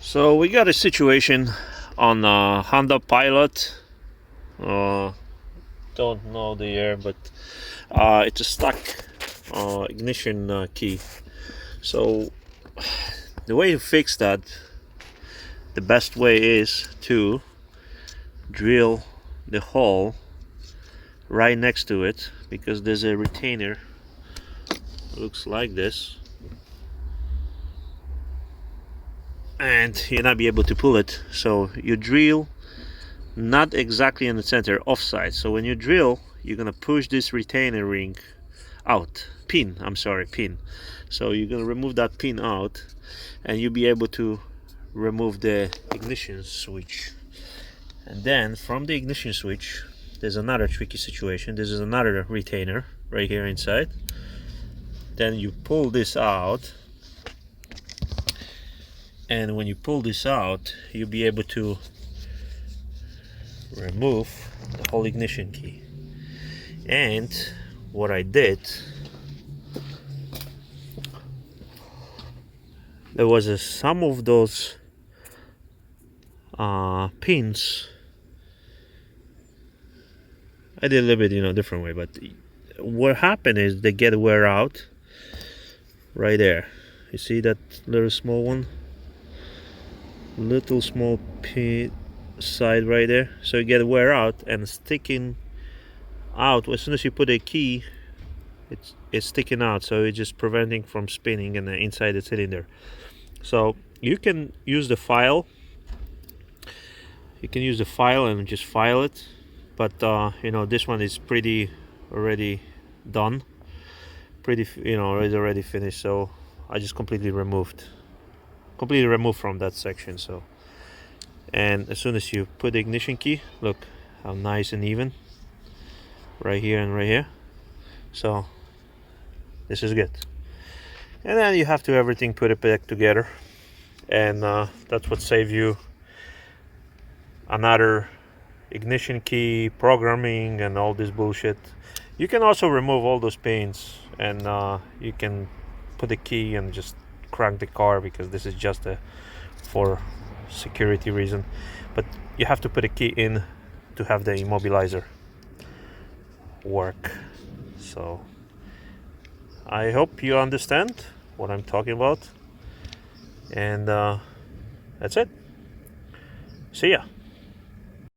So we got a situation on Honda Pilot. Uh, don't know the year, but it's a stuck ignition key. So the way to fix that, the best way is to drill the hole right next to it, because there's a retainer. Looks like this, and you'll not be able to pull it. So you drill not exactly in the center, offside. So when you drill, you're gonna push this retainer ring out, pin, I'm sorry, pin. So you're gonna remove that pin out, and you'll be able to remove the ignition switch. And then from the ignition switch, there's another tricky situation. This is another retainer right here inside. Then you pull this out, and when you pull this out, you'll be able to remove the whole ignition key. And what I did, there was some of those pins. I did a little bit different way, but what happened is they get wear out right there. You see that little small one, little small pin side right there, so you get wear out and sticking out. As soon as you put a key, it's sticking out, so it's just preventing from spinning and inside the cylinder. So you can use the file, and just file it, but this one is pretty already done, is already finished. So I just completely removed from that section. So, and as soon as you put the ignition key, look how nice and even right here and right here. So this is good. And then you have to everything put it back together, and that's what saves you another ignition key programming and all this bullshit. You can also remove all those pins, and you can put the key and just crank the car, because this is just for security reason. But you have to put a key in to have the immobilizer work. So I hope you understand what I'm talking about, and that's it. See ya.